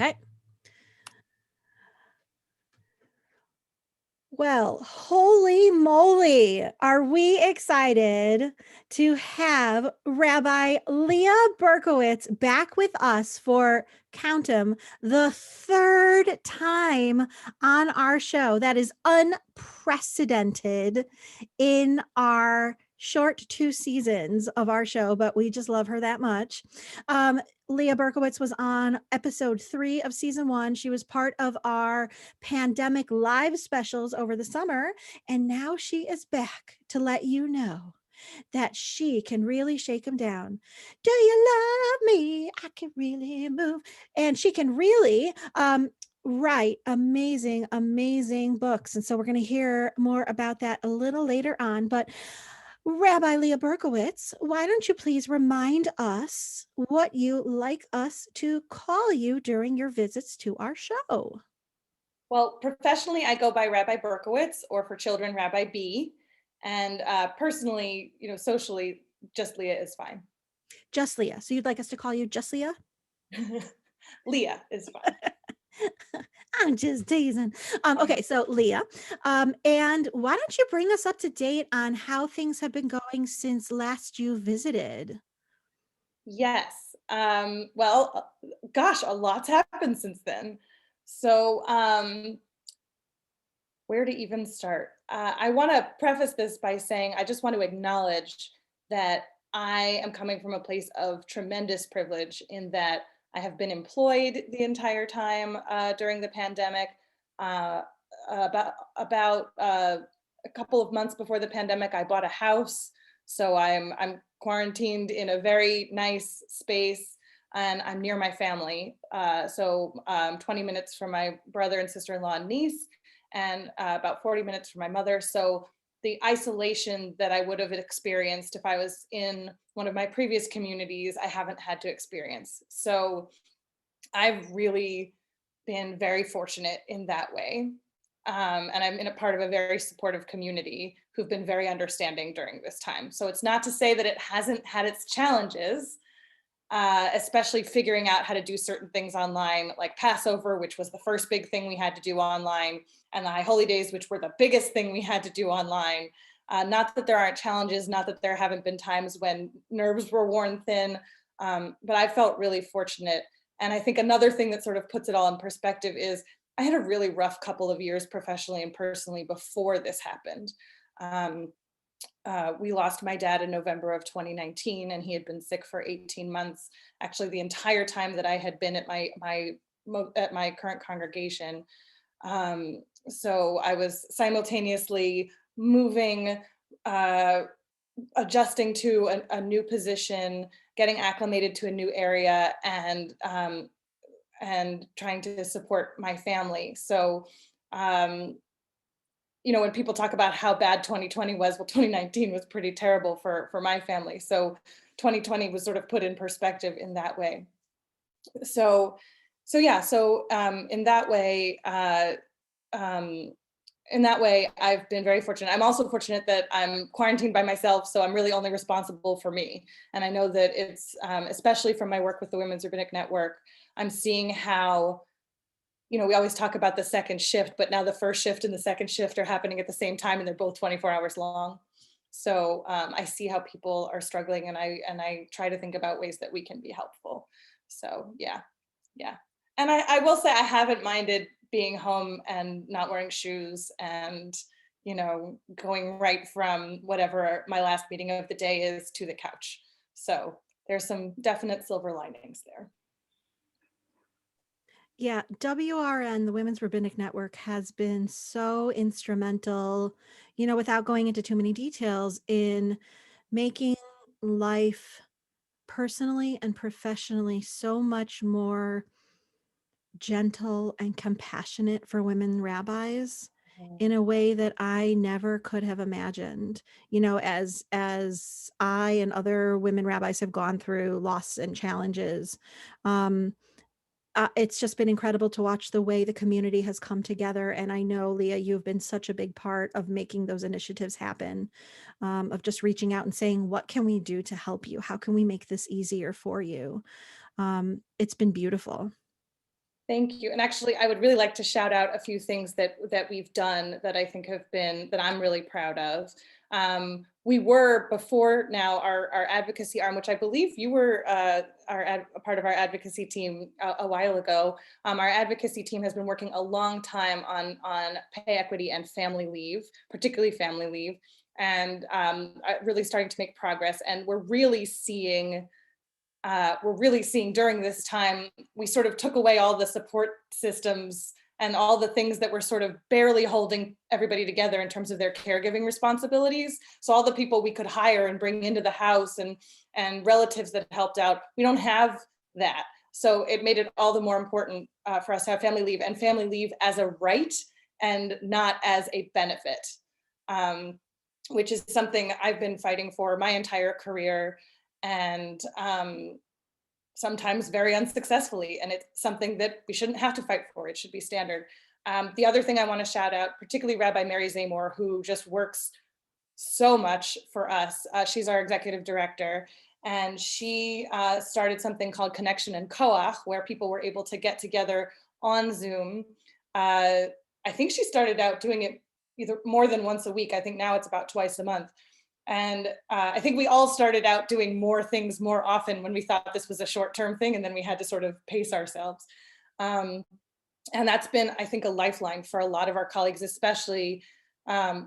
Okay. Well, holy moly, are we excited to have Rabbi Leah Berkowitz back with us for, count 'em, the third time on our show. That is unprecedented in our short 2 seasons of our show, but we just love her that much. Leah Berkowitz was on episode 3 of season 1. She was part of our pandemic live specials over the summer, and now she is back to let you know that she can really shake them down. Do you love me? I can really move. And she can really write amazing books. And so we're going to hear more about that a little later on. But Rabbi Leah Berkowitz, why don't you please remind us what you like us to call you during your visits to our show? Well, professionally, I go by Rabbi Berkowitz, or for children, Rabbi B. And personally, socially, just Leah is fine. Just Leah. So you'd like us to call you just Leah? Leah is fine. I'm just teasing. Okay, so Leah, and why don't you bring us up to date on how things have been going since last you visited? Yes. Well, gosh, a lot's happened since then. So, where to even start? I want to preface this by saying I just want to acknowledge that I am coming from a place of tremendous privilege in that I have been employed the entire time during the pandemic. Uh, about a couple of months before the pandemic, I bought a house, so I'm quarantined in a very nice space, and I'm near my family. So 20 minutes from my brother and sister-in-law and niece, and about 40 minutes from my mother. So the isolation that I would have experienced if I was in one of my previous communities, I haven't had to experience. So I've really been very fortunate in that way. And I'm in a part of a very supportive community who've been very understanding during this time. So it's not to say that it hasn't had its challenges, especially figuring out how to do certain things online, like Passover, which was the first big thing we had to do online, and the High Holy Days, which were the biggest thing we had to do online. Not that there aren't challenges, not that there haven't been times when nerves were worn thin, but I felt really fortunate. And I think another thing that sort of puts it all in perspective is I had a really rough couple of years professionally and personally before this happened. Um, we lost my dad in November of 2019, and he had been sick for 18 months. Actually, the entire time that I had been at my current congregation. So I was simultaneously moving, uh, adjusting to a new position, getting acclimated to a new area, and trying to support my family. So um, when people talk about how bad 2020 was, well, 2019 was pretty terrible for my family. So 2020 was sort of put in perspective in that way. So, so yeah. So um, in that way, I've been very fortunate. I'm also fortunate that I'm quarantined by myself, so I'm really only responsible for me. And I know that it's, especially from my work with the Women's Rabbinic Network, I'm seeing how we always talk about the second shift, but now the first shift and the second shift are happening at the same time, and they're both 24 hours long. So I see how people are struggling, and I try to think about ways that we can be helpful. So yeah. And I will say I haven't minded being home and not wearing shoes, and going right from whatever my last meeting of the day is to the couch. So there's some definite silver linings there. Yeah, WRN, the Women's Rabbinic Network, has been so instrumental, without going into too many details, in making life personally and professionally so much more gentle and compassionate for women rabbis in a way that I never could have imagined. As I and other women rabbis have gone through loss and challenges, it's just been incredible to watch the way the community has come together. And I know, Leah, you've been such a big part of making those initiatives happen, of just reaching out and saying, what can we do to help you? How can we make this easier for you? It's been beautiful. Thank you. And actually, I would really like to shout out a few things that we've done that I think have been, that I'm really proud of. We were before now our advocacy arm, which I believe you were a part of our advocacy team a while ago. Our advocacy team has been working a long time on pay equity and family leave, particularly family leave, and really starting to make progress. And we're really seeing during this time, we sort of took away all the support systems and all the things that were sort of barely holding everybody together in terms of their caregiving responsibilities. So all the people we could hire and bring into the house and relatives that helped out, we don't have that. So it made it all the more important for us to have family leave, and family leave as a right and not as a benefit, which is something I've been fighting for my entire career, and sometimes very unsuccessfully. And it's something that we shouldn't have to fight for. It should be standard. The other thing I want to shout out, particularly Rabbi Mary Zamor, who just works so much for us. She's our executive director, and she started something called Connection and Koach, where people were able to get together on Zoom. I think she started out doing it either more than once a week. I think now it's about twice a month. And I think we all started out doing more things more often when we thought this was a short-term thing, and then we had to sort of pace ourselves. And that's been, I think, a lifeline for a lot of our colleagues, especially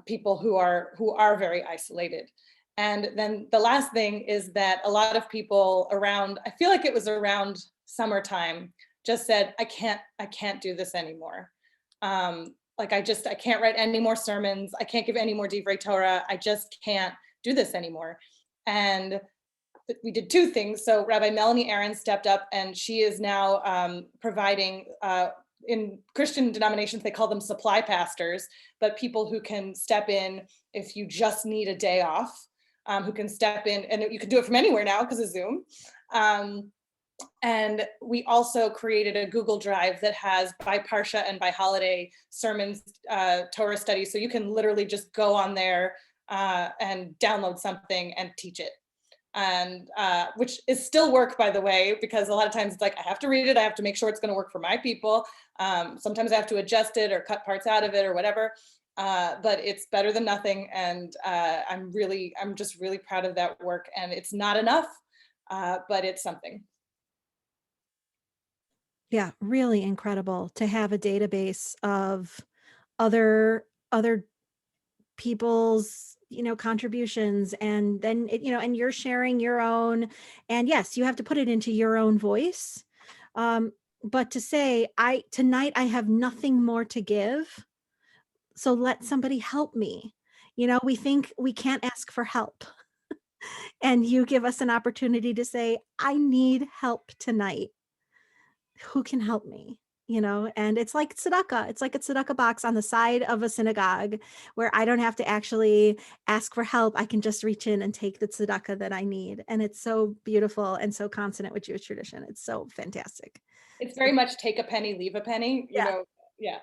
people who are very isolated. And then the last thing is that a lot of people around, I feel like it was around summertime, just said, I can't do this anymore. Like I can't write any more sermons. I can't give any more divrei Torah. I just can't do this anymore. And we did two things. So Rabbi Melanie Aaron stepped up, and she is now providing, in Christian denominations, they call them supply pastors, but people who can step in if you just need a day off, who can step in, and you can do it from anywhere now because of Zoom. And we also created a Google Drive that has by Parsha and by holiday sermons, Torah studies. So you can literally just go on there and download something and teach it. And which is still work, by the way, because a lot of times it's like, I have to read it. I have to make sure it's going to work for my people. Sometimes I have to adjust it or cut parts out of it or whatever. But it's better than nothing. And I'm just really proud of that work. And it's not enough, but it's something. Yeah, really incredible to have a database of other people's, contributions, and then and you're sharing your own, and yes, you have to put it into your own voice. But to say, tonight I have nothing more to give, so let somebody help me. We think we can't ask for help. And you give us an opportunity to say, I need help tonight. Who can help me? And it's like tzedakah. It's like a tzedakah box on the side of a synagogue where I don't have to actually ask for help. I can just reach in and take the tzedakah that I need. And it's so beautiful and so consonant with Jewish tradition. It's so fantastic. It's very much take a penny, leave a penny, Yeah. Yeah.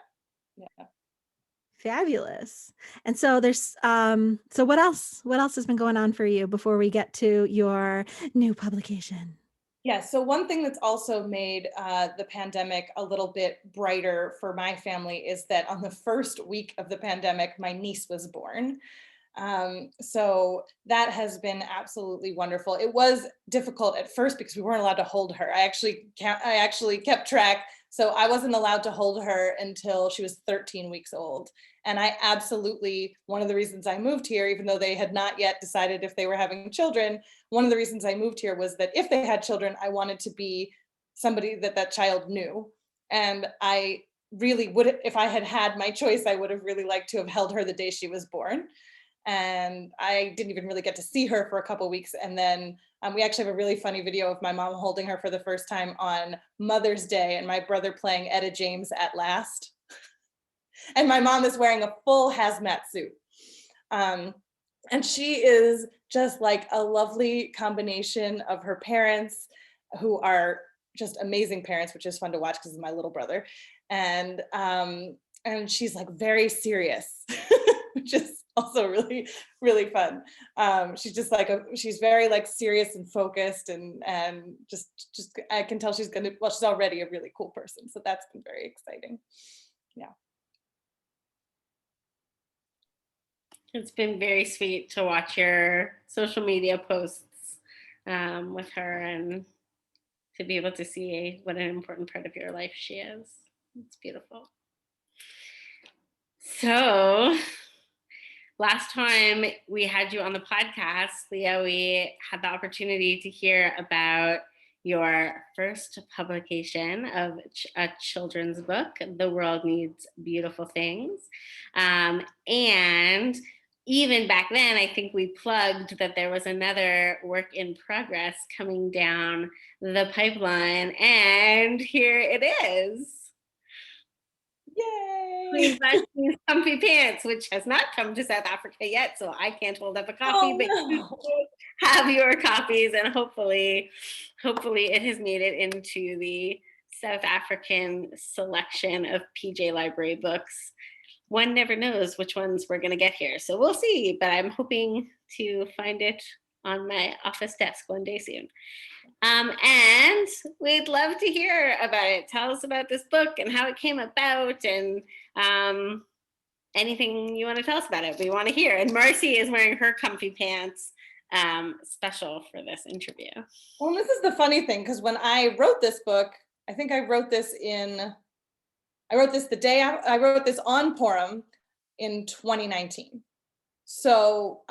Fabulous. And so there's, so what else has been going on for you before we get to your new publication? Yeah, so one thing that's also made the pandemic a little bit brighter for my family is that on the first week of the pandemic, my niece was born. So that has been absolutely wonderful. It was difficult at first because we weren't allowed to hold her. I actually kept track. So I wasn't allowed to hold her until she was 13 weeks old. And one of the reasons I moved here, even though they had not yet decided if they were having children, one of the reasons I moved here was that if they had children, I wanted to be somebody that child knew. And I really would, if I had had my choice, I would have really liked to have held her the day she was born. And I didn't even really get to see her for a couple of weeks. And then we actually have a really funny video of my mom holding her for the first time on Mother's Day, and my brother playing Etta James At Last. And my mom is wearing a full hazmat suit. And she is just like a lovely combination of her parents, who are just amazing parents, which is fun to watch because it's my little brother. And she's like very serious, which is also really, really fun. She's just like she's very like serious and focused, and just I can tell she's she's already a really cool person. So that's been very exciting. Yeah. It's been very sweet to watch your social media posts with her, and to be able to see what an important part of your life she is. It's beautiful. So last time we had you on the podcast, Leah, we had the opportunity to hear about your first publication of a children's book, The World Needs Beautiful Things. And even back then, I think we plugged that there was another work in progress coming down the pipeline, and here it is. Yay! Queen Vashti's Comfy Pants, which has not come to South Africa yet, so I can't hold up a copy, but you have your copies, and hopefully it has made it into the South African selection of PJ Library books. One never knows which ones we're going to get here, so we'll see, but I'm hoping to find it on my office desk one day soon. And we'd love to hear about it. Tell us about this book and how it came about, and anything you want to tell us about it. We want to hear. And Marcy is wearing her comfy pants special for this interview. Well, this is the funny thing, because when I wrote this book, I think I wrote this the day I wrote this on Purim in 2019. So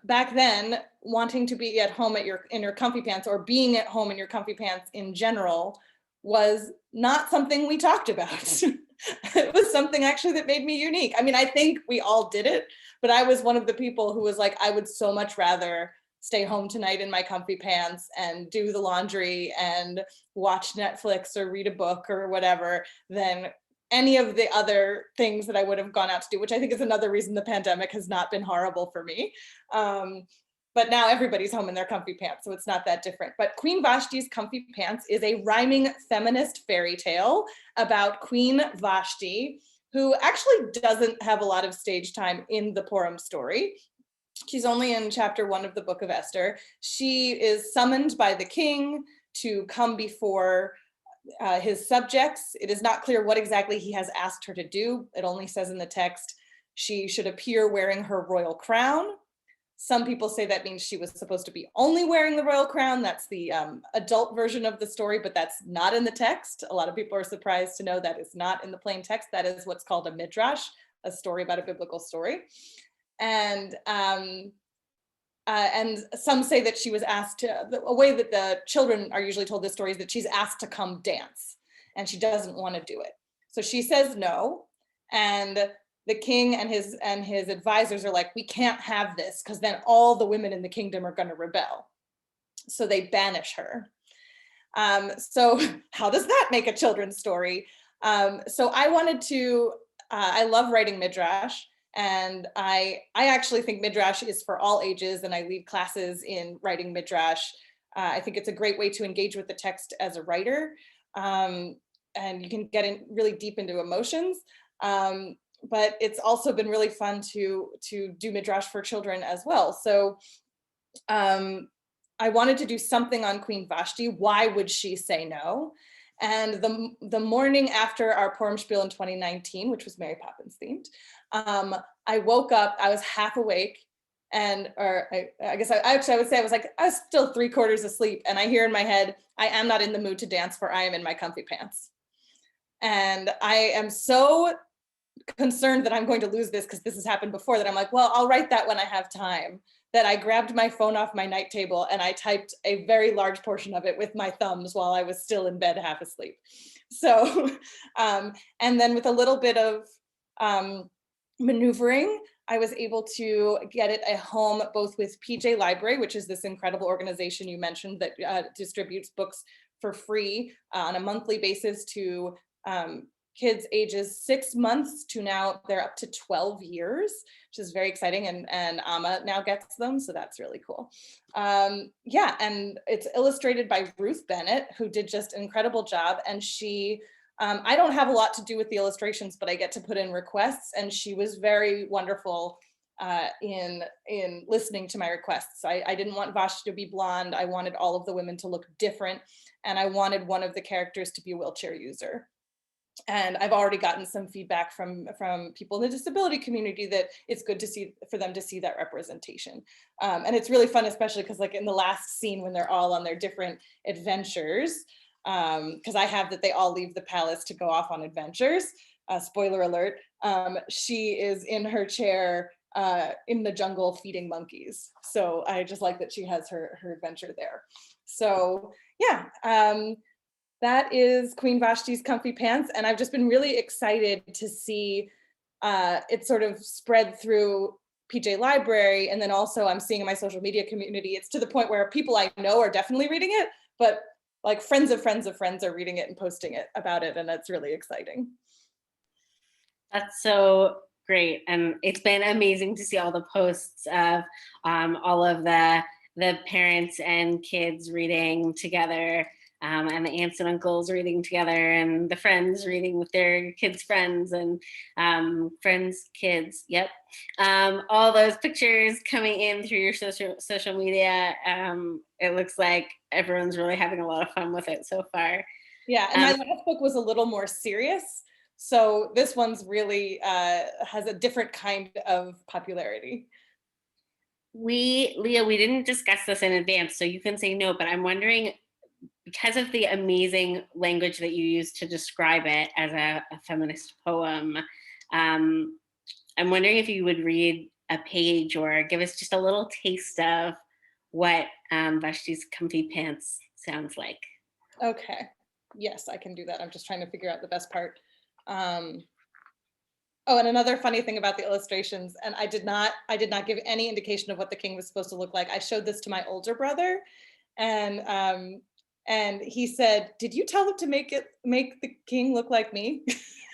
back then, wanting to be at home in your comfy pants, or being at home in your comfy pants in general, was not something we talked about. It was something actually that made me unique. I mean, I think we all did it, but I was one of the people who was like, I would so much rather stay home tonight in my comfy pants and do the laundry and watch Netflix or read a book or whatever than any of the other things that I would have gone out to do, which I think is another reason the pandemic has not been horrible for me. But now everybody's home in their comfy pants, so it's not that different. But Queen Vashti's Comfy Pants is a rhyming feminist fairy tale about Queen Vashti, who actually doesn't have a lot of stage time in the Purim story. She's only in chapter 1 of the book of Esther. She is summoned by the king to come before his subjects. It is not clear what exactly he has asked her to do. It only says in the text she should appear wearing her royal crown. Some people say that means she was supposed to be only wearing the royal crown. That's the adult version of the story, but that's not in the text. A lot of people are surprised to know that is not in the plain text. That is what's called a midrash, a story about a biblical story. And some say that she was asked to, a way that the children are usually told this story is that she's asked to come dance, and she doesn't want to do it. So she says no, and the king and his advisors are like, we can't have this, because then all the women in the kingdom are going to rebel. So they banish her. So how does that make a children's story? So I wanted to, I love writing midrash. And I actually think midrash is for all ages, and I lead classes in writing midrash. I think it's a great way to engage with the text as a writer, and you can get in really deep into emotions. But it's also been really fun to do midrash for children as well. So I wanted to do something on Queen Vashti. Why would she say no? And the morning after our Purim Spiel in 2019, which was Mary Poppins themed, I woke up, I was half awake, and I guess I would say I was still 3/4 asleep, and I hear in my head, I am not in the mood to dance, for I am in my comfy pants. And I am so concerned that I'm going to lose this, because this has happened before, that I'm like, well, I'll write that when I have time. That I grabbed my phone off my night table and I typed a very large portion of it with my thumbs while I was still in bed half asleep. So, and then with a little bit of maneuvering, I was able to get it a home both with PJ Library, which is this incredible organization you mentioned that distributes books for free on a monthly basis to kids ages 6 months to now they're up to 12 years, which is very exciting. And Amma now gets them. So that's really cool. Yeah, and it's illustrated by Ruth Bennett, who did just an incredible job. And she, I don't have a lot to do with the illustrations, but I get to put in requests. And she was very wonderful in listening to my requests. I didn't want Vashti to be blonde. I wanted all of the women to look different, and I wanted one of the characters to be a wheelchair user. And I've already gotten some feedback from people in the disability community that it's good to see, for them to see that representation. And it's really fun, especially because like in the last scene when they're all on their different adventures, because I have that they all leave the palace to go off on adventures. Spoiler alert, she is in her chair in the jungle feeding monkeys. So I just like that she has her adventure there. So yeah, that is Queen Vashti's Comfy Pants. And I've just been really excited to see it sort of spread through PJ Library. And then also I'm seeing in my social media community, it's to the point where people I know are definitely reading it, but like friends of friends of friends are reading it and posting it about it. And that's really exciting. That's so great. And it's been amazing to see all the posts of all of the parents and kids reading together, and the aunts and uncles reading together, and the friends reading with their kids' friends, and friends' kids. Yep. All those pictures coming in through your social media. It looks like everyone's really having a lot of fun with it so far. Yeah, and my last book was a little more serious. So this one's really has a different kind of popularity. Leah, we didn't discuss this in advance, so you can say no, but I'm wondering, because of the amazing language that you use to describe it as a feminist poem, I'm wondering if you would read a page or give us just a little taste of what Vashti's Comfy Pants sounds like. Okay, yes, I can do that. I'm just trying to figure out the best part. Oh, and another funny thing about the illustrations, and I did not give any indication of what the king was supposed to look like. I showed this to my older brother, and he said, "Did you tell them to make the king look like me?"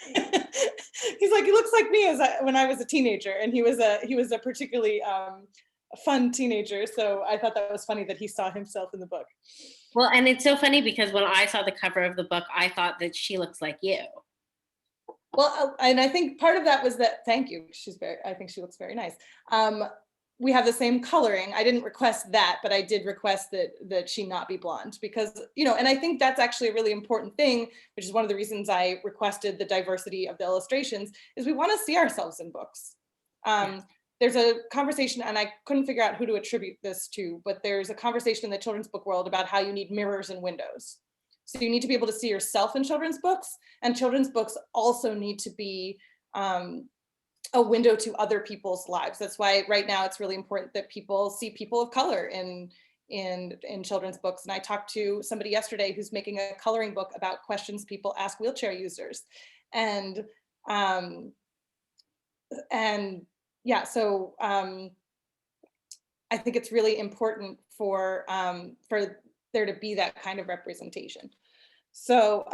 He's like, "He looks like me when I was a teenager," and he was a particularly fun teenager. So I thought that was funny that he saw himself in the book. Well, and it's so funny because when I saw the cover of the book, I thought that she looks like you. Well, and I think part of that was that, thank you. I think she looks very nice. We have the same coloring. I didn't request that, but I did request that she not be blonde because, and I think that's actually a really important thing, which is one of the reasons I requested the diversity of the illustrations, is we want to see ourselves in books. There's a conversation, and I couldn't figure out who to attribute this to, but there's a conversation in the children's book world about how you need mirrors and windows. So you need to be able to see yourself in children's books, and children's books also need to be a window to other people's lives. That's why right now it's really important that people see people of color in children's books. And I talked to somebody yesterday who's making a coloring book about questions people ask wheelchair users. And yeah, so I think it's really important for there to be that kind of representation. So,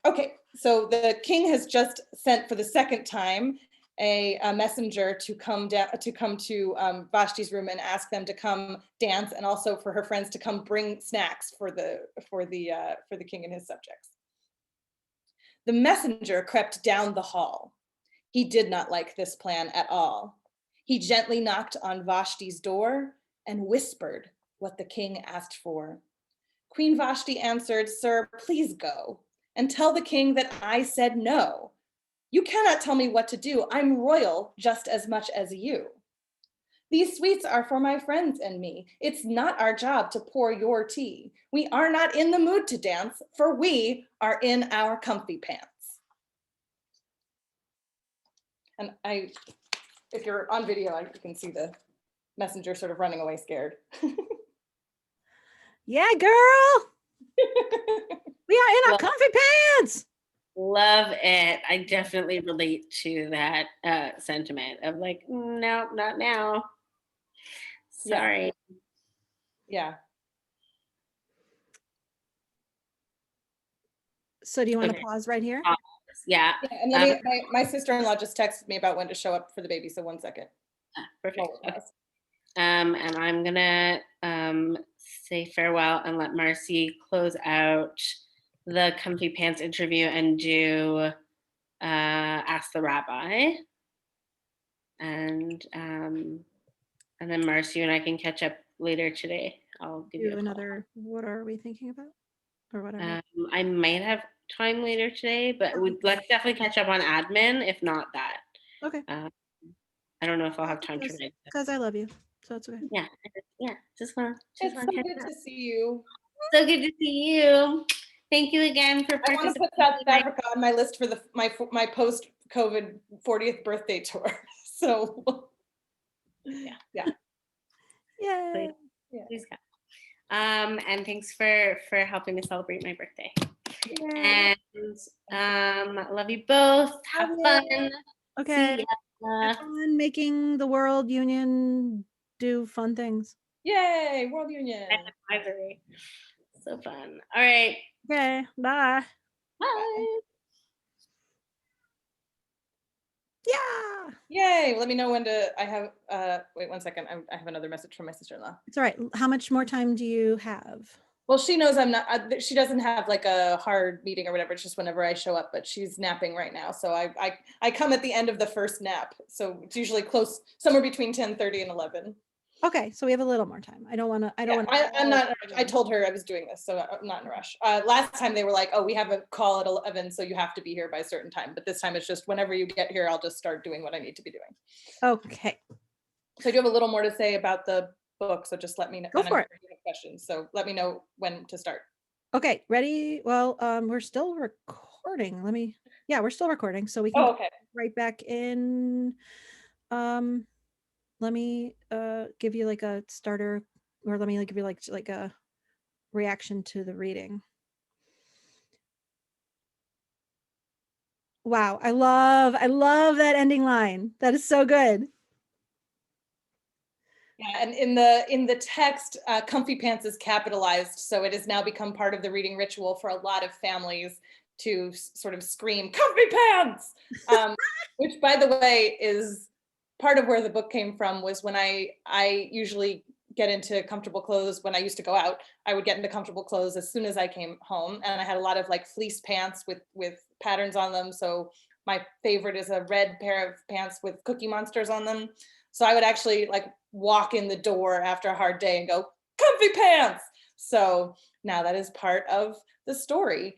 okay, so the king has just sent for the second time a messenger to come to Vashti's room and ask them to come dance, and also for her friends to come bring snacks for the king and his subjects. The messenger crept down the hall. He did not like this plan at all. He gently knocked on Vashti's door and whispered what the king asked for. Queen Vashti answered, "Sir, please go and tell the king that I said no. You cannot tell me what to do. I'm royal just as much as you. These sweets are for my friends and me. It's not our job to pour your tea. We are not in the mood to dance, for we are in our comfy pants." And if you're on video, you can see the messenger sort of running away scared. Yeah, girl. We are in our comfy pants. Love it. I definitely relate to that sentiment of like, no, not now. Sorry. Yeah. So do you want to pause right here? Yeah. And my sister-in-law just texted me about when to show up for the baby. So 1 second. Perfect. Okay. And I'm gonna say farewell and let Marcy close out the Comfy Pants interview and do Ask the Rabbi. And then Mars, you and I can catch up later today. I'll give you a call. another, what are we thinking about? Or whatever. I might have time later today, but let's definitely catch up on admin, if not that. Okay. I don't know if I'll have time tonight. Because I love you. So it's okay. Yeah, just want It's so good to see you. So good to see you. Thank you again for I want to put South Africa on my list for my post-COVID 40th birthday tour. So yeah. Please come. And thanks for helping me celebrate my birthday. Yay. And love you both. Have fun. Okay. Have fun making the World Union do fun things. Yay, World Union. So fun. All right. Okay, bye. Bye. Yeah. Yay. Let me know when to, I have, wait 1 second. I have another message from my sister-in-law. It's all right. How much more time do you have? Well, she knows I'm not, she doesn't have like a hard meeting or whatever. It's just whenever I show up, but she's napping right now. So I come at the end of the first nap. So it's usually close, somewhere between 10:30 and 11. Okay, so we have a little more time. I don't want to. I'm not. I told her I was doing this, so I'm not in a rush. Last time they were like, "Oh, we have a call at 11, so you have to be here by a certain time." But this time it's just whenever you get here, I'll just start doing what I need to be doing. Okay. So I do have a little more to say about the book, so just let me know. Go for it. Questions. So let me know when to start. Okay, ready? Well, we're still recording. We're still recording, so we can okay. Right back in. Let me give you like a starter, or let me give you like a reaction to the reading. Wow, I love that ending line. That is so good. Yeah, and in the text, comfy pants is capitalized, so it has now become part of the reading ritual for a lot of families to sort of scream comfy pants, which by the way is part of where the book came from. Was when I usually get into comfortable clothes when I used to go out. I would get into comfortable clothes as soon as I came home, and I had a lot of like fleece pants with patterns on them. So my favorite is a red pair of pants with Cookie Monsters on them. So I would actually like walk in the door after a hard day and go comfy pants. So now that is part of the story.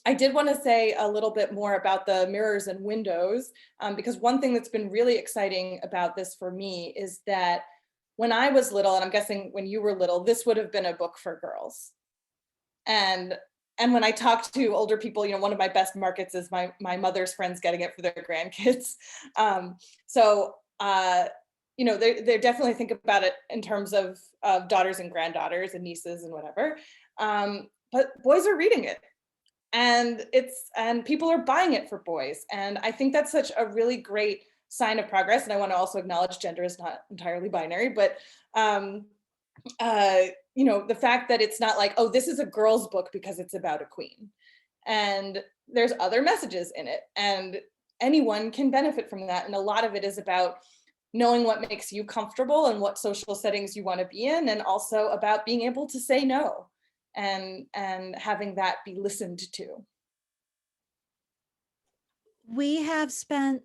I did want to say a little bit more about the mirrors and windows, because one thing that's been really exciting about this for me is that when I was little, and I'm guessing when you were little, this would have been a book for girls. And when I talk to older people, one of my best markets is my mother's friends getting it for their grandkids. They definitely think about it in terms of daughters and granddaughters and nieces and whatever. But boys are reading it. And people are buying it for boys. And I think that's such a really great sign of progress. And I want to also acknowledge gender is not entirely binary, but the fact that it's not like, oh, this is a girl's book because it's about a queen. And there's other messages in it, and anyone can benefit from that. And a lot of it is about knowing what makes you comfortable and what social settings you want to be in, and also about being able to say no. And having that be listened to. We have spent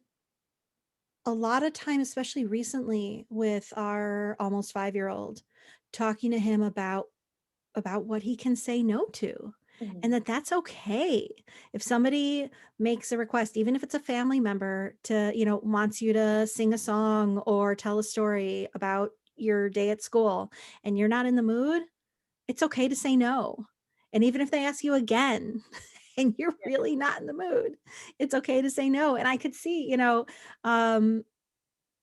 a lot of time, especially recently, with our almost 5-year-old, talking to him about what he can say no to. Mm-hmm. And that's okay. If somebody makes a request, even if it's a family member to, wants you to sing a song or tell a story about your day at school, and you're not in the mood, it's okay to say no. And even if they ask you again and you're really not in the mood, it's okay to say no. And I could see,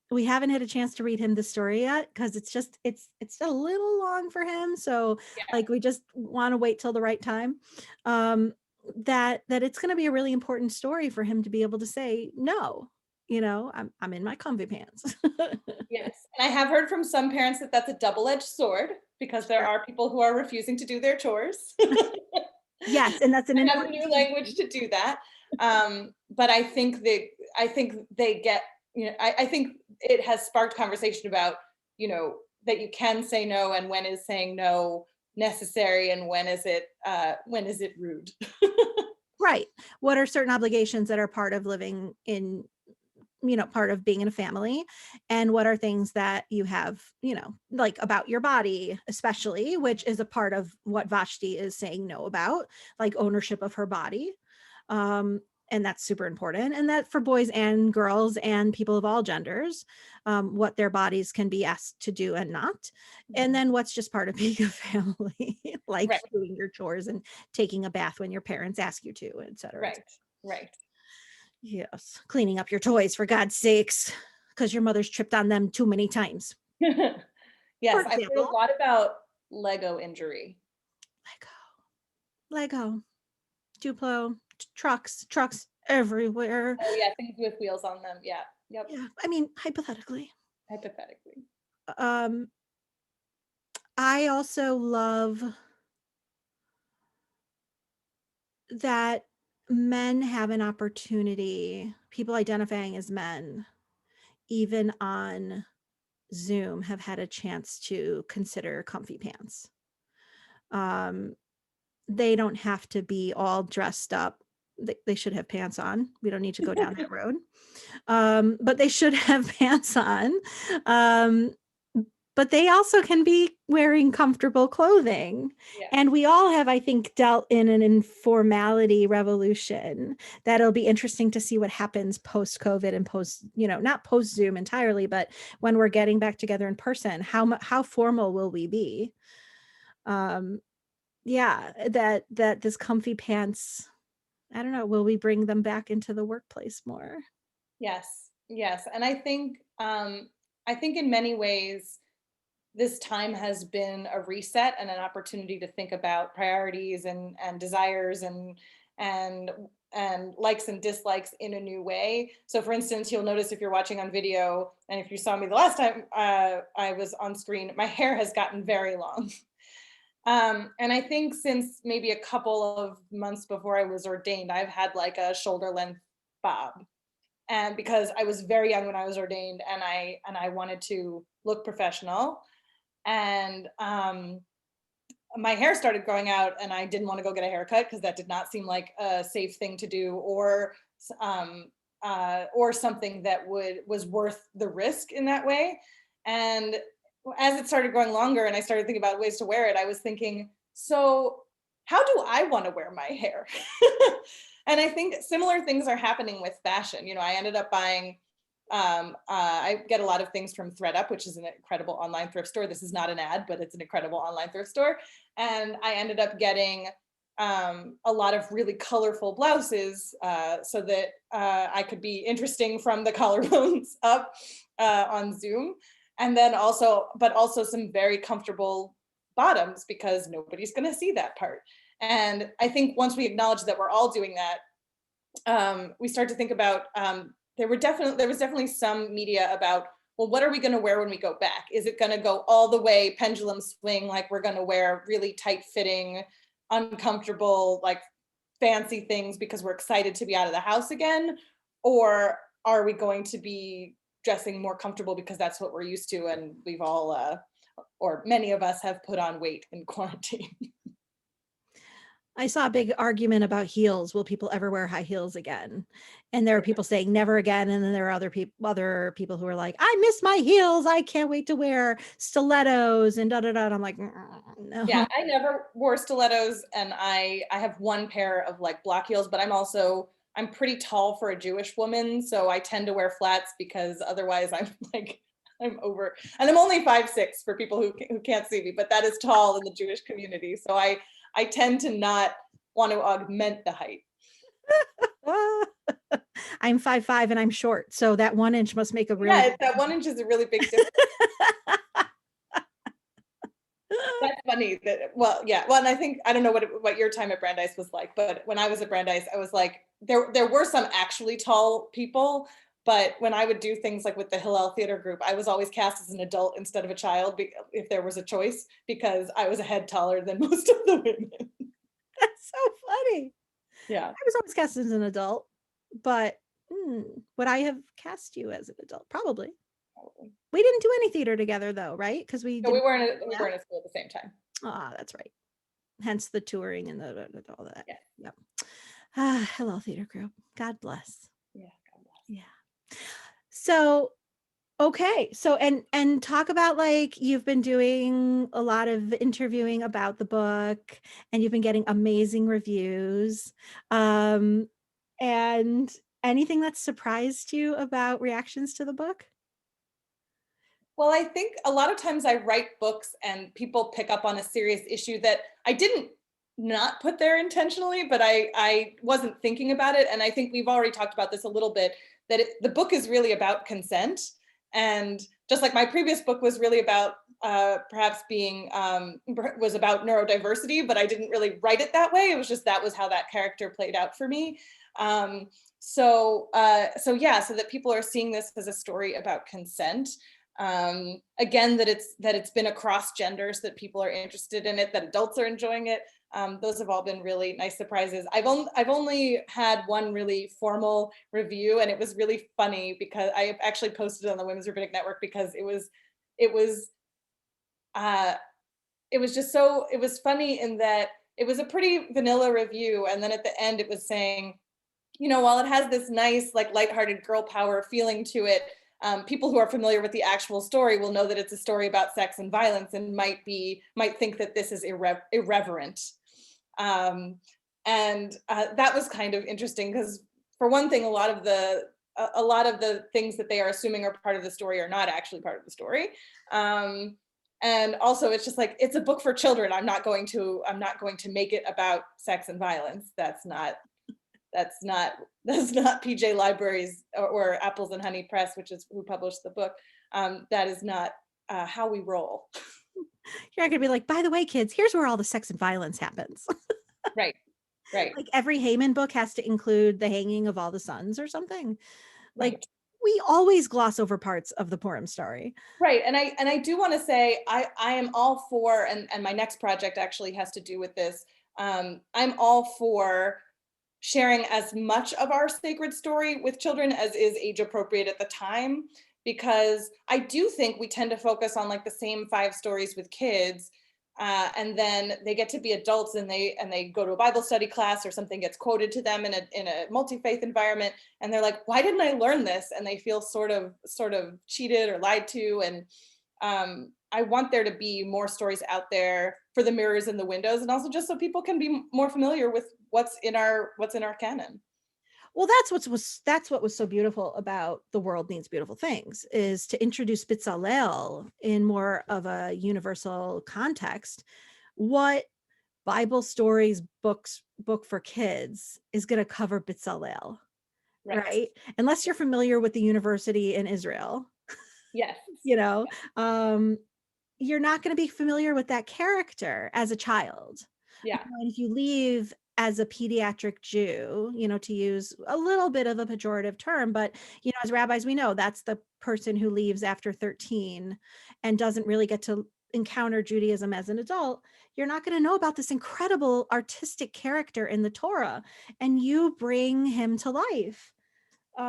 we haven't had a chance to read him the story yet because it's a little long for him. So we just want to wait till the right time. That it's going to be a really important story for him to be able to say no. I'm in my comfy pants. Yes. And I have heard from some parents that that's a double-edged sword, because there are people who are refusing to do their chores. Yes, and that's an important new language to do that. But I think they get, I think it has sparked conversation about, that you can say no, and when is saying no necessary, and when is it rude? Right. What are certain obligations that are part of living in part of being in a family, and what are things that you have, like about your body, especially, which is a part of what Vashti is saying no about, like ownership of her body. And that's super important. And that for boys and girls and people of all genders, what their bodies can be asked to do and not. And then what's just part of being a family, like Right. doing your chores and taking a bath when your parents ask you to, et cetera. Right. Yes. Cleaning up your toys, for God's sakes, because your mother's tripped on them too many times. Yes, I've heard a lot about Lego injury. Lego, Duplo, trucks everywhere. Oh yeah, things with wheels on them. Yeah. Yep. Yeah. I mean, hypothetically. I also love that men have an opportunity, people identifying as men, even on Zoom, have had a chance to consider comfy pants. They don't have to be all dressed up. They should have pants on. We don't need to go down that road. But they should have pants on. But they also can be wearing comfortable clothing. Yeah. And we all have, I think, dealt in an informality revolution that'll be interesting to see what happens post-COVID and not post-Zoom entirely, but when we're getting back together in person, how formal will we be? Yeah, that this comfy pants, I don't know, will we bring them back into the workplace more? Yes. And I think in many ways, this time has been a reset and an opportunity to think about priorities and desires and likes and dislikes in a new way. So for instance, you'll notice if you're watching on video, and if you saw me the last time I was on screen, my hair has gotten very long. And I think since maybe a couple of months before I was ordained, I've had like a shoulder length bob. And because I was very young when I was ordained, and I wanted to look professional, and my hair started growing out, and I didn't want to go get a haircut because that did not seem like a safe thing to do, or something that was worth the risk in that way. And as it started going longer and I started thinking about ways to wear it, I was thinking, so how do I want to wear my hair? And I think similar things are happening with fashion. I ended up buying I get a lot of things from ThredUp, which is an incredible online thrift store. This is not an ad, but it's an incredible online thrift store. And I ended up getting a lot of really colorful blouses so that I could be interesting from the collarbones up on Zoom. And then also some very comfortable bottoms, because nobody's going to see that part. And I think once we acknowledge that we're all doing that, we start to think about there was definitely some media about, well, what are we going to wear when we go back? Is it going to go all the way pendulum swing, like we're going to wear really tight fitting, uncomfortable, like fancy things because we're excited to be out of the house again? Or are we going to be dressing more comfortable because that's what we're used to, and we've all or many of us have put on weight in quarantine? I saw a big argument about heels. Will people ever wear high heels again? And there are people saying never again. And then there are other people who are like, I miss my heels. I can't wait to wear stilettos and da da da. And I'm like, no. Yeah, I never wore stilettos, and I have one pair of like block heels, but I'm pretty tall for a Jewish woman, so I tend to wear flats because otherwise I'm over, and I'm only 5'6" for people who can't see me, but that is tall in the Jewish community. So I tend to not want to augment the height. I'm 5'5" and I'm short, so that 1 inch must make a really that 1 inch is a really big difference. That's funny. And I think, I don't know what your time at Brandeis was like, but when I was at Brandeis, I was like, there were some actually tall people, but when I would do things like with the Hillel Theater Group, I was always cast as an adult instead of a child, if there was a choice, because I was a head taller than most of the women. That's so funny. Yeah. I was always cast as an adult, but would I have cast you as an adult? Probably. We didn't do any theater together though, right? Because we weren't at school at the same time. That's right. Hence the touring and all that. Yeah. Yep. Hello, theater group. God bless. Yeah. God bless. Yeah. So, okay. So, and talk about, like, you've been doing a lot of interviewing about the book and you've been getting amazing reviews. Um, and anything that surprised you about reactions to the book? Well, I think a lot of times I write books and people pick up on a serious issue that I didn't not put there intentionally, but I wasn't thinking about it. And I think we've already talked about this a little bit, that the book is really about consent. And just like my previous book was really about perhaps being, was about neurodiversity, but I didn't really write it that way. It was just, that was how that character played out for me. So yeah, so that people are seeing this as a story about consent. Again, that it's been across genders, that people are interested in it, that adults are enjoying it. Those have all been really nice surprises. I've only had one really formal review, and it was really funny because I actually posted on the Women's Rabbinic Network, because it was uh, just so, it was funny in that it was a pretty vanilla review, and then at the end it was saying, while it has this nice, like, lighthearted girl power feeling to it, people who are familiar with the actual story will know that it's a story about sex and violence, and might think that this is irreverent. And that was kind of interesting, because for one thing, a lot of the things that they are assuming are part of the story are not actually part of the story. And also, it's just like, it's a book for children. I'm not going to make it about sex and violence. That's not PJ Libraries or Apples and Honey Press, which is who published the book. That is not how we roll. You're not gonna be like, by the way, kids, here's where all the sex and violence happens. Right. Like every Haman book has to include the hanging of all the sons or something. Like, Right. we always gloss over parts of the Purim story. Right. And I do want to say, I am all for, and my next project actually has to do with this. I'm all for sharing as much of our sacred story with children as is age appropriate at the time, because I do think we tend to focus on, like, the same 5 stories with kids, and then they get to be adults, and they go to a Bible study class, or something gets quoted to them in a multi-faith environment, and they're like, why didn't I learn this? And they feel sort of cheated or lied to. And I want there to be more stories out there for the mirrors and the windows, and also just so people can be more familiar with what's in our canon. Well, that's what was so beautiful about The World Needs Beautiful Things, is to introduce Bitzalel in more of a universal context. What Bible stories book for kids is going to cover Bitzalel, right? Unless you're familiar with the university in Israel, Yes. You're not going to be familiar with that character as a child. Yeah. And if you leave as a pediatric Jew, to use a little bit of a pejorative term, but, as rabbis, we know that's the person who leaves after 13 and doesn't really get to encounter Judaism as an adult. You're not going to know about this incredible artistic character in the Torah, and you bring him to life.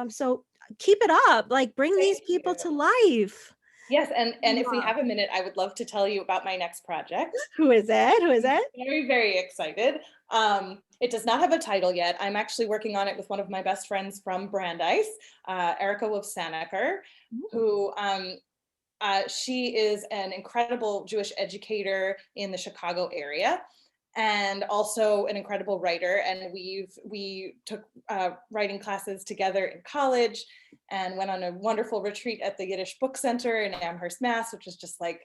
So keep it up, like, bring these people to life. Yes, and if we have a minute, I would love to tell you about my next project. Who is it? Very, very excited. It does not have a title yet. I'm actually working on it with one of my best friends from Brandeis, Erica Wolf-Sanaker, who she is an incredible Jewish educator in the Chicago area, and also an incredible writer. And we took writing classes together in college, and went on a wonderful retreat at the Yiddish Book Center in Amherst, Mass, which was just, like,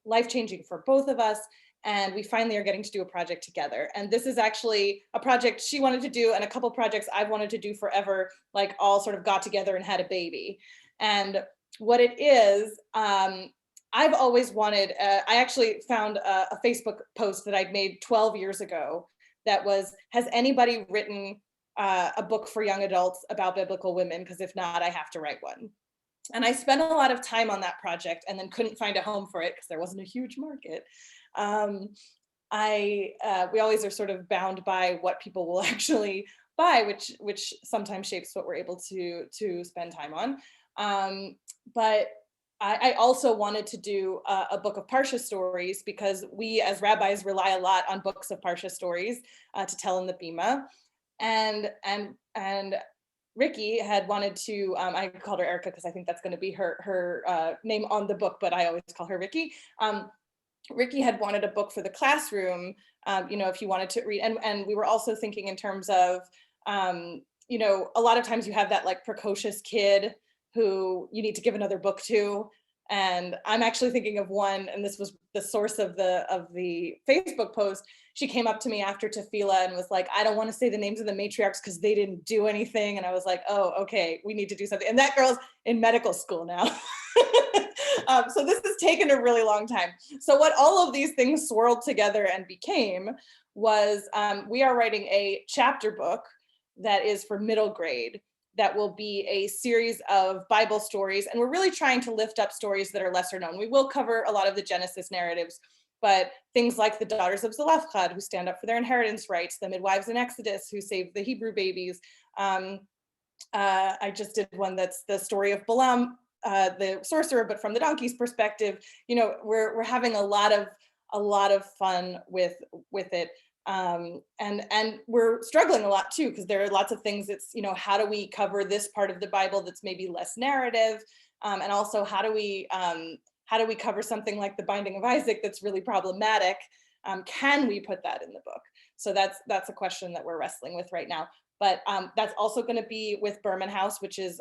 life-changing for both of us. And we finally are getting to do a project together. And this is actually a project she wanted to do, and a couple projects I've wanted to do forever, like, all sort of got together and had a baby. And what it is, I've always wanted, I actually found a Facebook post that I'd made 12 years ago that was, has anybody written a book for young adults about biblical women? Because if not, I have to write one. And I spent a lot of time on that project, and then couldn't find a home for it because there wasn't a huge market. We always are sort of bound by what people will actually buy, which sometimes shapes what we're able to spend time on. But I also wanted to do a book of Parsha stories, because we as rabbis rely a lot on books of Parsha stories to tell in the Bima. And Ricky had wanted to, I called her Erica because I think that's going to be her name on the book, but I always call her Ricky. Ricky had wanted a book for the classroom, if you wanted to read, and we were also thinking in terms of, a lot of times you have that like precocious kid who you need to give another book to. And I'm actually thinking of one, and this was the source of the Facebook post. She came up to me after Tefillah and was like, I don't want to say the names of the matriarchs because they didn't do anything. And I was like, oh, okay, we need to do something. And that girl's in medical school now. So this has taken a really long time. So what all of these things swirled together and became was we are writing a chapter book that is for middle grade, that will be a series of Bible stories. And we're really trying to lift up stories that are lesser known. We will cover a lot of the Genesis narratives, but things like the daughters of Zelophehad, who stand up for their inheritance rights, the midwives in Exodus, who saved the Hebrew babies. I just did one that's the story of Balaam, the sorcerer, but from the donkey's perspective. We're having a lot of fun with it. And we're struggling a lot too, because there are lots of things that's, how do we cover this part of the Bible that's maybe less narrative? And also how do we cover something like the binding of Isaac that's really problematic? Can we put that in the book? So that's a question that we're wrestling with right now. But that's also going to be with Berman House, which is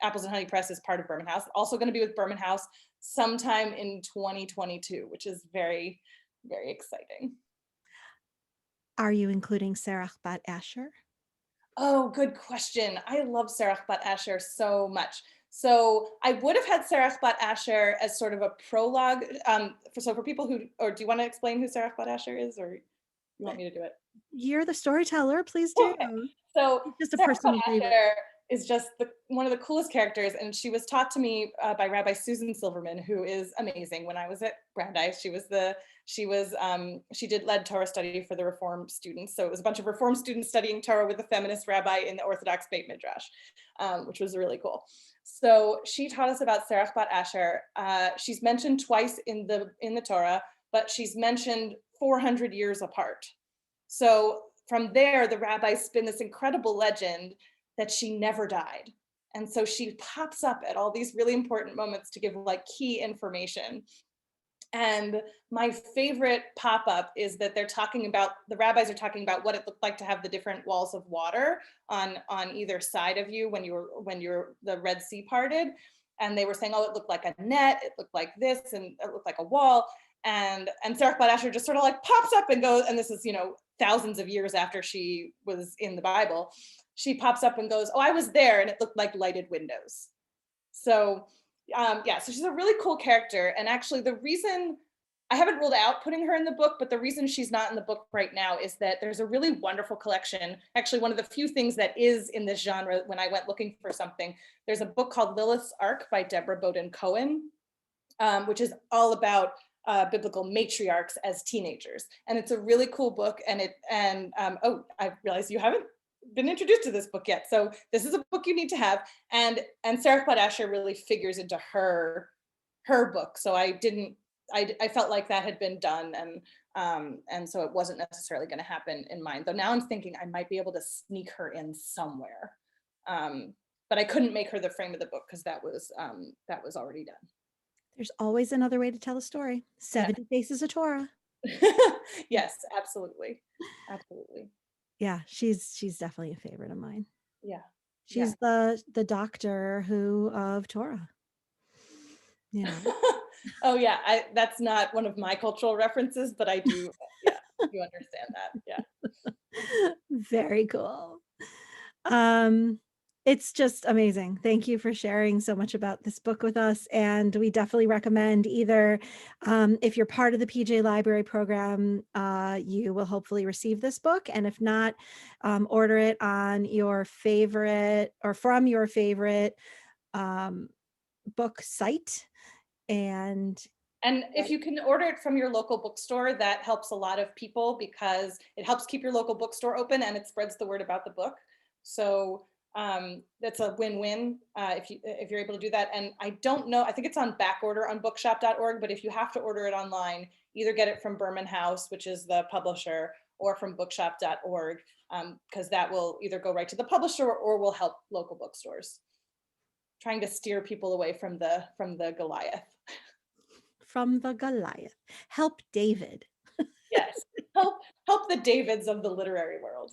Apples and Honey Press is part of Berman House. Also going to be with Berman House sometime in 2022, which is very, very exciting. Are you including Serach Bat Asher? Oh, good question. I love Serach Bat Asher so much. So I would have had Serach Bat Asher as sort of a prologue. For people or do you want to explain who Serach Bat Asher is, or you want me to do it? You're the storyteller, please do. Okay. So just a Serach personal Bat favorite. Asher is just one of the coolest characters, and she was taught to me by Rabbi Susan Silverman, who is amazing. When I was at Brandeis, she led Torah study for the Reform students. So it was a bunch of Reform students studying Torah with a feminist rabbi in the Orthodox Beit Midrash, which was really cool. So she taught us about Serach Bat Asher. She's mentioned twice in the Torah, but she's mentioned 400 years apart. So from there, the rabbis spin this incredible legend that she never died. And so she pops up at all these really important moments to give like key information. And my favorite pop-up is that the rabbis are talking about what it looked like to have the different walls of water on either side of you when the Red Sea parted. And they were saying, oh, it looked like a net, it looked like this, and it looked like a wall. And Serach Bat Asher just sort of like pops up and goes, and this is, thousands of years after she was in the Bible. She pops up and goes, oh, I was there, and it looked like lighted windows. So so she's a really cool character. And actually the reason I haven't ruled out putting her in the book, but the reason she's not in the book right now is that there's a really wonderful collection. Actually, one of the few things that is in this genre when I went looking for something, there's a book called Lilith's Ark by Deborah Bowden Cohen, which is all about biblical matriarchs as teenagers. And it's a really cool book. I realize you haven't been introduced to this book yet. So this is a book you need to have. And Serach Bat Asher really figures into her book. So I felt like that had been done, and so it wasn't necessarily going to happen in mine. Though now I'm thinking I might be able to sneak her in somewhere. But I couldn't make her the frame of the book because that was already done. There's always another way to tell a story. 70 Faces of Torah. Yes, absolutely. Absolutely. Yeah, she's definitely a favorite of mine. Yeah. She's the doctor who of Torah. Oh yeah, that's not one of my cultural references, but I do you understand that. Yeah. Very cool. It's just amazing. Thank you for sharing so much about this book with us. And we definitely recommend either if you're part of the PJ Library program, you will hopefully receive this book. And if not, order it on your favorite or from your favorite book site. And if you can order it from your local bookstore, that helps a lot of people because it helps keep your local bookstore open and it spreads the word about the book. So that's a win-win if you're able to do that. And I don't know, I think it's on back order on bookshop.org, but if you have to order it online, either get it from Berman House, which is the publisher, or from bookshop.org, because that will either go right to the publisher or will help local bookstores. Trying to steer people away from the Goliath. From the Goliath. Help David. Yes, help the Davids of the literary world.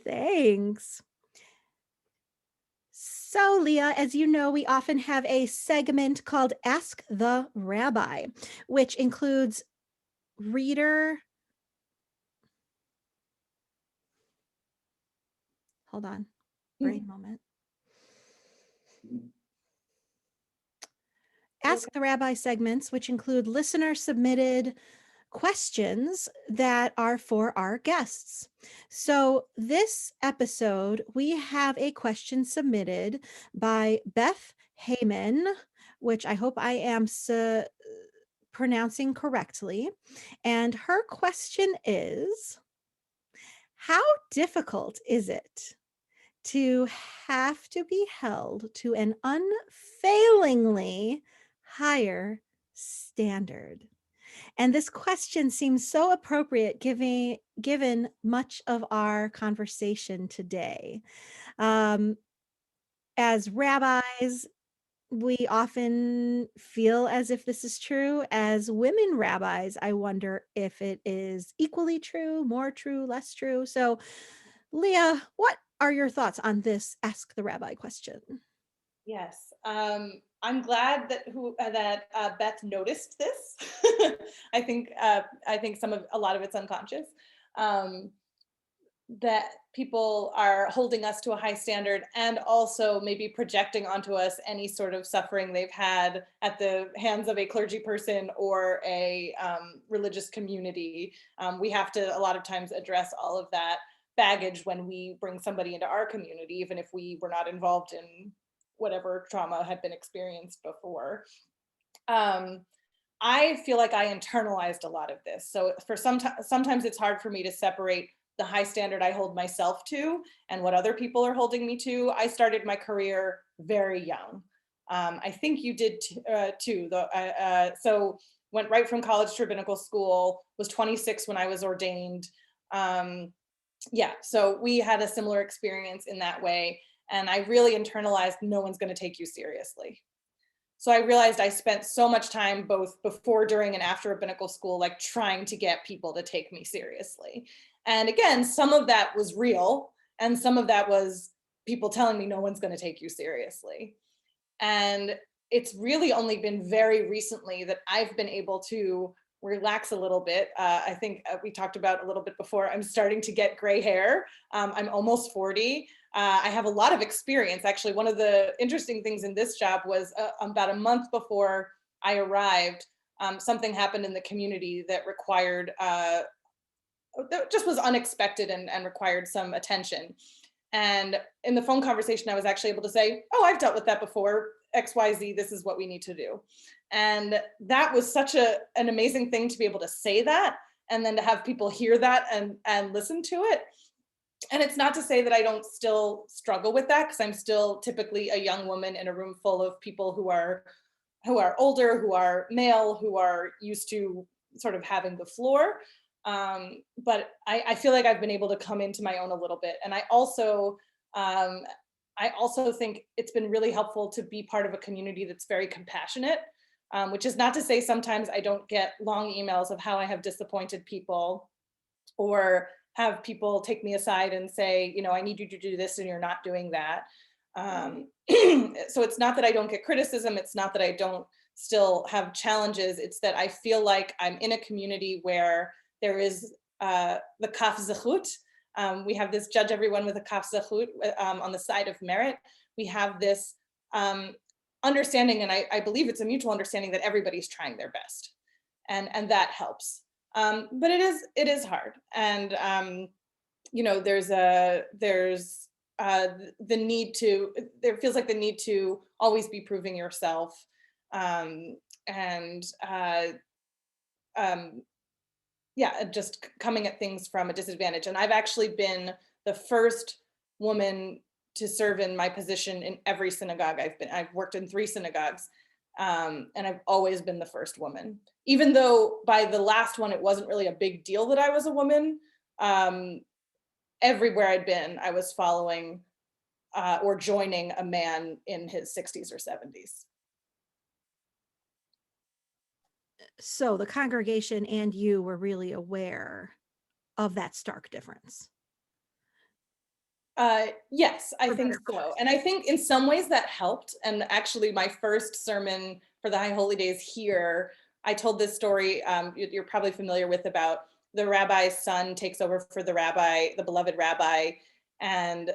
Thanks. So, Leah, as you know, we often have a segment called Ask the Rabbi, which includes reader. Hold on, brain moment. Ask the Rabbi segments, which include listener submitted questions that are for our guests. So this episode, we have a question submitted by Beth Heyman, which I hope I am pronouncing correctly. And her question is, how difficult is it to have to be held to an unfailingly higher standard? And this question seems so appropriate given much of our conversation today. As rabbis, we often feel as if this is true. As women rabbis, I wonder if it is equally true, more true, less true. So, Leah, what are your thoughts on this Ask the Rabbi question? Yes, I'm glad that Beth noticed this. I think a lot of it's unconscious. That people are holding us to a high standard and also maybe projecting onto us any sort of suffering they've had at the hands of a clergy person or a religious community. We have to a lot of times address all of that baggage when we bring somebody into our community, even if we were not involved in whatever trauma had been experienced before. I feel like I internalized a lot of this. So sometimes it's hard for me to separate the high standard I hold myself to and what other people are holding me to. I started my career very young. I think you did too. So went right from college to rabbinical school, was 26 when I was ordained. So we had a similar experience in that way. And I really internalized, no one's going to take you seriously. So I realized I spent so much time both before, during, and after rabbinical school, like trying to get people to take me seriously. And again, some of that was real, and some of that was people telling me no one's going to take you seriously. And it's really only been very recently that I've been able to relax a little bit. I think we talked about a little bit before, I'm starting to get gray hair. I'm almost 40. I have a lot of experience. Actually, one of the interesting things in this job was about a month before I arrived, something happened in the community that required, that just was unexpected and required some attention. And in the phone conversation, I was actually able to say, oh, I've dealt with that before, XYZ, this is what we need to do. And that was such an amazing thing to be able to say that, and then to have people hear that and listen to it. And it's not to say that I don't still struggle with that, because I'm still typically a young woman in a room full of people who are older, who are male, who are used to sort of having the floor. But I feel like I've been able to come into my own a little bit. And I also think it's been really helpful to be part of a community that's very compassionate, which is not to say sometimes I don't get long emails of how I have disappointed people, or have people take me aside and say, I need you to do this and you're not doing that. So it's not that I don't get criticism. It's not that I don't still have challenges. It's that I feel like I'm in a community where there is the kaf zechut. We have this judge everyone with a kaf zechut on the side of merit. We have this understanding, and I believe it's a mutual understanding that everybody's trying their best, and that helps. But it is hard, and there's the need to. There feels like the need to always be proving yourself, just coming at things from a disadvantage. And I've actually been the first woman to serve in my position in every synagogue I've worked in 3 synagogues. And I've always been the first woman, even though by the last one, it wasn't really a big deal that I was a woman. Everywhere I'd been, I was following or joining a man in his 60s or 70s. So the congregation and you were really aware of that stark difference. Yes, I For think better or for so. worse. And I think in some ways that helped. And actually, my first sermon for the High Holy Days here, I told this story you're probably familiar with, about the rabbi's son takes over for the rabbi, the beloved rabbi, and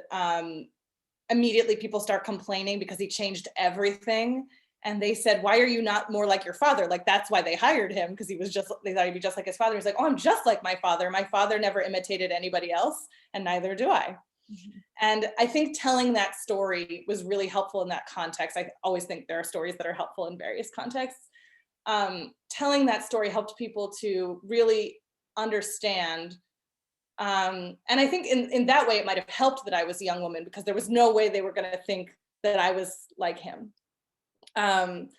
immediately people start complaining because he changed everything. And they said, "Why are you not more like your father?" Like, that's why they hired him, because they thought he'd be just like his father. He's like, "Oh, I'm just like my father. My father never imitated anybody else, and neither do I." Mhm. And I think telling that story was really helpful in that context. I always think there are stories that are helpful in various contexts. Telling that story helped people to really understand. And I think in that way, it might have helped that I was a young woman, because there was no way they were going to think that I was like him. And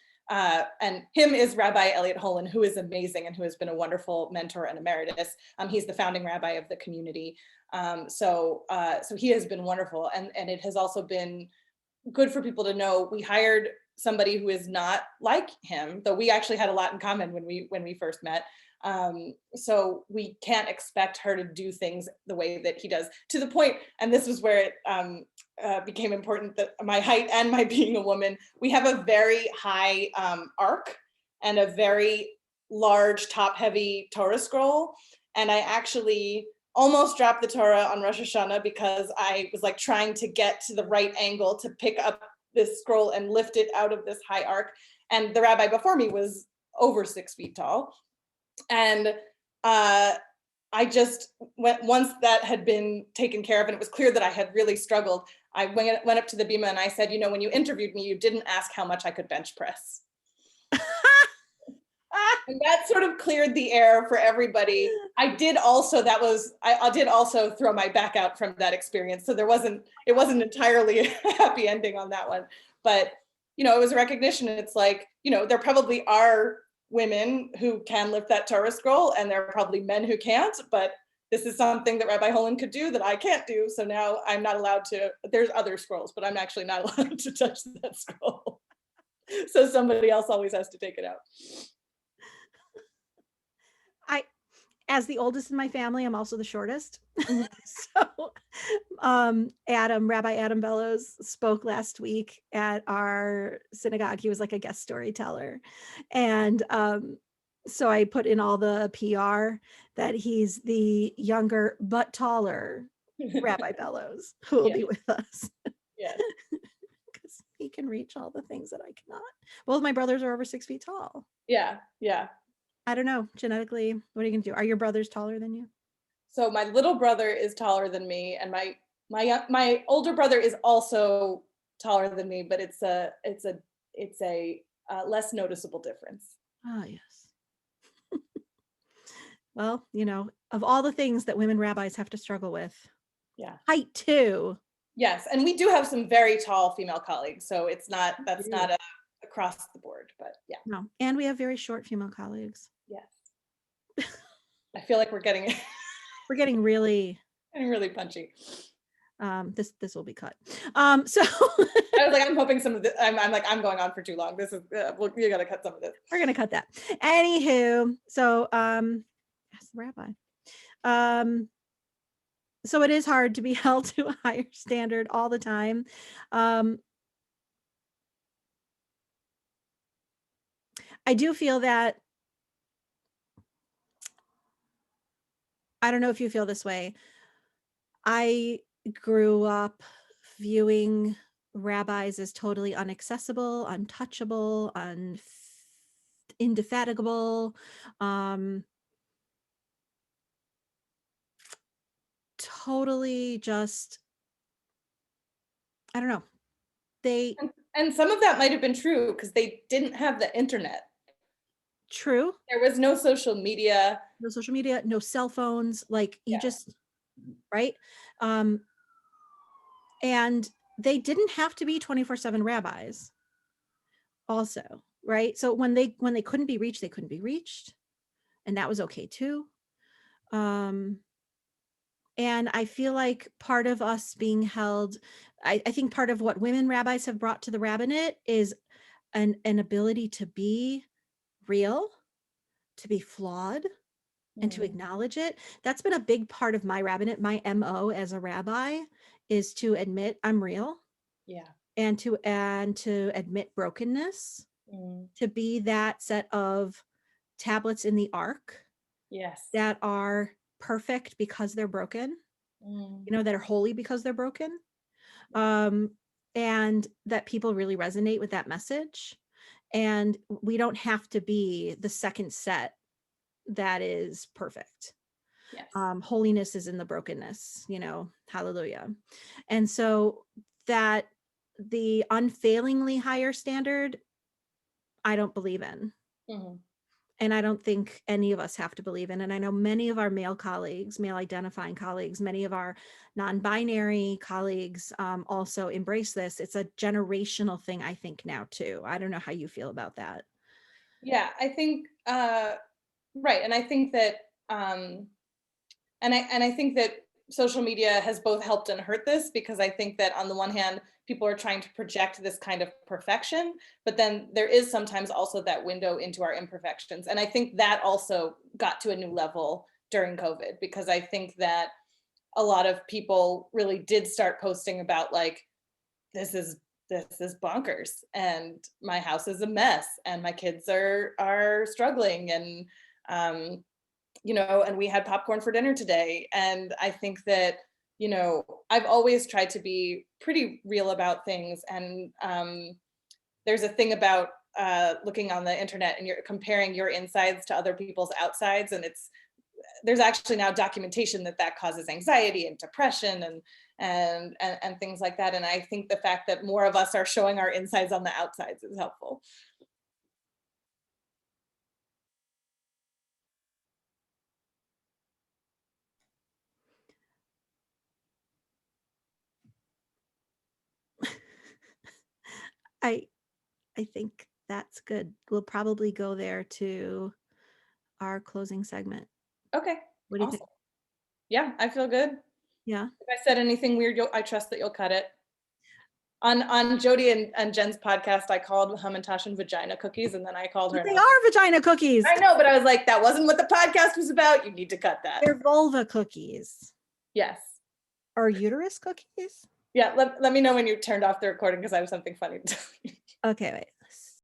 him is Rabbi Elliot Holin, who is amazing and who has been a wonderful mentor and emeritus. He's the founding rabbi of the community. So he has been wonderful. And it has also been good for people to know we hired somebody who is not like him, though we actually had a lot in common when we first met. So we can't expect her to do things the way that he does, to the point, and this was where it became important, that my height and my being a woman, we have a very high arc and a very large top heavy Torah scroll. And I actually almost dropped the Torah on Rosh Hashanah because I was like trying to get to the right angle to pick up this scroll and lift it out of this high arc. And the rabbi before me was over 6 feet tall. And I just went, once that had been taken care of and it was clear that I had really struggled, I went up to the bima and I said, when you interviewed me, you didn't ask how much I could bench press. And that sort of cleared the air for everybody. I did also throw my back out from that experience. So it wasn't entirely a happy ending on that one. But, it was a recognition. It's like, there probably are women who can lift that Torah scroll, and there are probably men who can't, but this is something that Rabbi Holin could do that I can't do. So now I'm not allowed to, there's other scrolls, but I'm actually not allowed to touch that scroll. So somebody else always has to take it out. As the oldest in my family, I'm also the shortest. Mhm. So Rabbi Adam Bellows spoke last week at our synagogue. He was like a guest storyteller. And so I put in all the PR that he's the younger but taller Rabbi Bellows who will be with us. Yeah. Because he can reach all the things that I cannot. Both my brothers are over 6 feet tall. Yeah. I don't know, genetically, what are you gonna do? Are your brothers taller than you? So my little brother is taller than me, and my older brother is also taller than me, but it's a less noticeable difference. Ah, yes. Well, of all the things that women rabbis have to struggle with, Yeah. height too. Yes, and we do have some very tall female colleagues, so that's not across the board, but yeah. No, and we have very short female colleagues. Yes. I feel like we're getting really punchy. This will be cut. So I was like, I'm hoping some of this. I'm like, I'm going on for too long. This is you got to cut some of this. We're gonna cut that. Anywho, so ask the rabbi. So it is hard to be held to a higher standard all the time. I do feel that, I don't know if you feel this way. I grew up viewing rabbis as totally inaccessible, untouchable, indefatigable. Totally just, I don't know. And some of that might have been true because they didn't have the internet. True. There was no social media. No cell phones. Like you just, right? And they didn't have to be 24/7 rabbis also. right? So when they couldn't be reached, they couldn't be reached, and that was okay too. And I feel like part of us being held, I think part of what women rabbis have brought to the rabbinate is an ability to be real, to be flawed, and to acknowledge it. That's been a big part of my rabbinate. My MO as a rabbi is to admit I'm real. Yeah. And to admit brokenness, Mm. to be that set of tablets in the ark Yes. that are perfect because they're broken, that are holy because they're broken. And that people really resonate with that message. And we don't have to be the second set that is perfect. Yes. Holiness is in the brokenness, hallelujah. And so that the unfailingly higher standard, I don't believe in. And I don't think any of us have to believe in. And I know many of our male colleagues, male identifying colleagues, many of our non-binary colleagues also embrace this. It's a generational thing, I think, now too. I don't know how you feel about that. Yeah, I think, right. And I think that, and I think that social media has both helped and hurt this, because I think that on the one hand, people are trying to project this kind of perfection, but then there is sometimes also that window into our imperfections. And I think that also got to a new level during COVID, because I think that a lot of people really did start posting about like, this is bonkers, and my house is a mess, and my kids are struggling, and and we had popcorn for dinner today. And I think that, I've always tried to be pretty real about things. And there's a thing about looking on the internet and you're comparing your insides to other people's outsides. And there's actually now documentation that causes anxiety and depression and things like that. And I think the fact that more of us are showing our insides on the outsides is helpful. I think that's good. We'll probably go there to our closing segment. Okay. What do you think? Yeah, I feel good. Yeah. If I said anything weird, I trust that you'll cut it. On Jody and Jen's podcast, I called Hamantashen vagina cookies, and then I called her. But they are vagina cookies. I know, but I was like, that wasn't what the podcast was about. You need to cut that. They're vulva cookies. Yes. Or uterus cookies? Yeah, let me know when you turned off the recording, because I have something funny to tell you. Okay, wait.